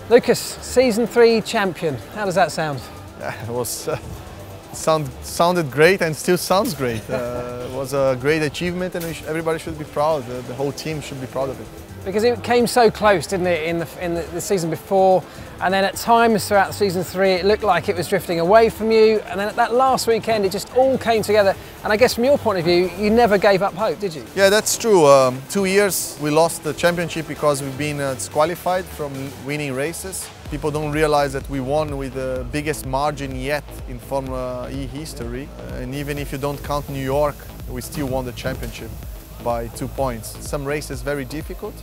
Lucas, season 3 champion. How does that sound? Yeah, it was sounded great and still sounds great. It was a great achievement, and everybody should be proud. The whole team should be proud of it. Because it came so close, didn't it, in the season before, and then at times throughout season 3 it looked like it was drifting away from you, and then at that last weekend it just all came together. And I guess from your point of view, you never gave up hope, did you? Yeah, that's true. 2 years we lost the championship because we've been disqualified from winning races. People don't realize that we won with the biggest margin yet in Formula E history. And even if you don't count New York, we still won the championship by 2 points. Some races very difficult.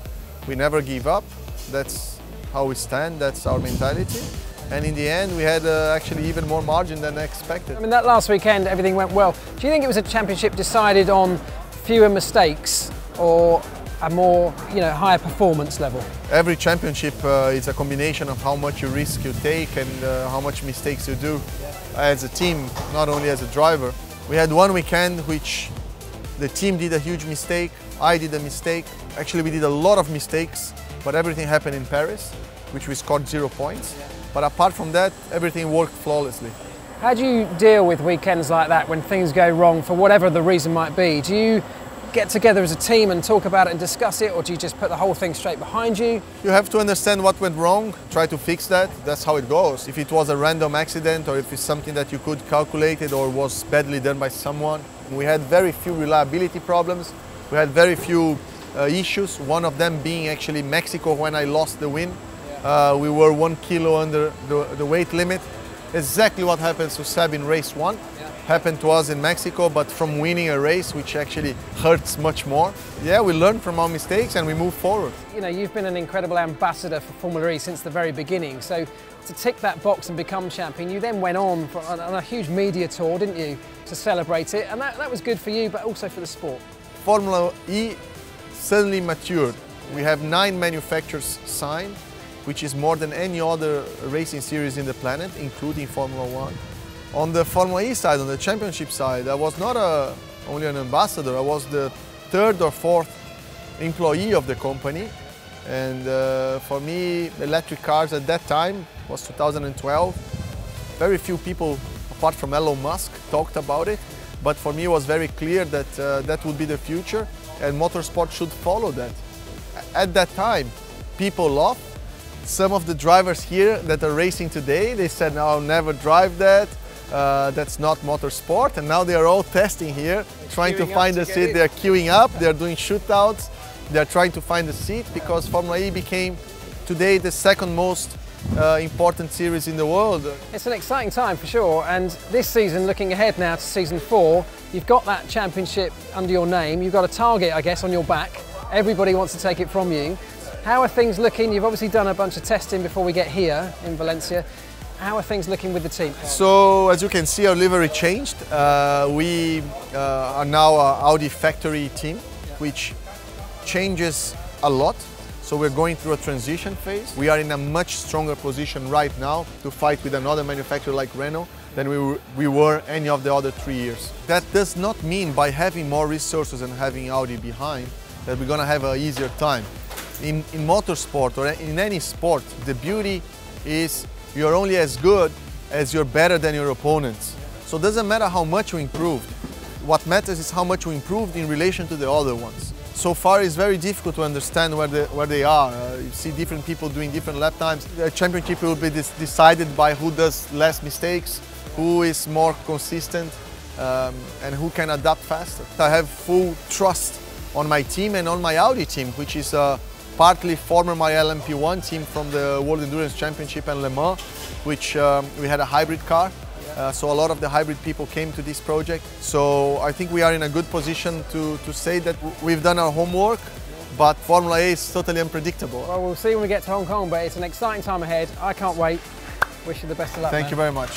We never give up. That's how we stand. That's our mentality. And in the end, we had actually even more margin than expected. I mean, that last weekend, everything went well. Do you think it was a championship decided on fewer mistakes or a more, higher performance level? Every championship is a combination of how much risk you take and how much mistakes you do as a team, not only as a driver. We had one weekend which the team did a huge mistake, I did a mistake. Actually, we did a lot of mistakes, but everything happened in Paris, which we scored 0 points. But apart from that, everything worked flawlessly. How do you deal with weekends like that when things go wrong for whatever the reason might be? Do you get together as a team and talk about it and discuss it, or do you just put the whole thing straight behind you? You have to understand what went wrong, try to fix that. That's how it goes. If it was a random accident or if it's something that you could calculate it or was badly done by someone. We had very few reliability problems. We had very few issues, one of them being actually Mexico when I lost the win. We were 1 kilo under the weight limit. Exactly what happens to Seb in race 1 happened to us in Mexico, but from winning a race, which actually hurts much more. Yeah, we learn from our mistakes and we move forward. You've been an incredible ambassador for Formula E since the very beginning. So to tick that box and become champion, you then went on a huge media tour, didn't you, to celebrate it? And that was good for you, but also for the sport. Formula E suddenly matured. We have 9 manufacturers signed, which is more than any other racing series in the planet, including Formula 1. On the Formula E side, on the championship side, I was not only an ambassador, I was the 3rd or 4th employee of the company. And for me, electric cars at that time was 2012. Very few people, apart from Elon Musk, talked about it. But for me, it was very clear that that would be the future and motorsport should follow that. At that time, people laughed. Some of the drivers here that are racing today, they said, no, I'll never drive that. That's not motorsport. And now they are all testing here, trying to find a seat. They're queuing up, they're doing shootouts. They're trying to find a seat because Formula E became today the 2nd most important series in the world. It's an exciting time for sure, and this season, looking ahead now to season 4, you've got that championship under your name, you've got a target, I guess, on your back. Everybody wants to take it from you. How are things looking? You've obviously done a bunch of testing before we get here in Valencia. How are things looking with the team? So, as you can see, our livery changed. We are now an Audi factory team, which changes a lot. So we're going through a transition phase. We are in a much stronger position right now to fight with another manufacturer like Renault than we were any of the other 3 years. That does not mean by having more resources and having Audi behind that we're going to have an easier time. In motorsport or in any sport, the beauty is you're only as good as you're better than your opponents. So it doesn't matter how much you improved. What matters is how much we improved in relation to the other ones. So far it's very difficult to understand where they are. You see different people doing different lap times. The championship will be decided by who does less mistakes, who is more consistent, and who can adapt faster. I have full trust on my team and on my Audi team, which is partly former my LMP1 team from the World Endurance Championship and Le Mans, which we had a hybrid car. So a lot of the hybrid people came to this project. So I think we are in a good position to say that we've done our homework, but Formula E is totally unpredictable. Well, we'll see when we get to Hong Kong, but it's an exciting time ahead. I can't wait. Wish you the best of luck. Thank you very much.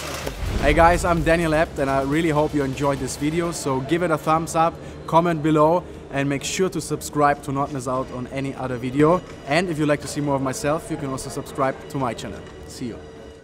Hey guys, I'm Daniel Abt and I really hope you enjoyed this video. So give it a thumbs up, comment below, and make sure to subscribe to not miss out on any other video. And if you'd like to see more of myself, you can also subscribe to my channel. See you.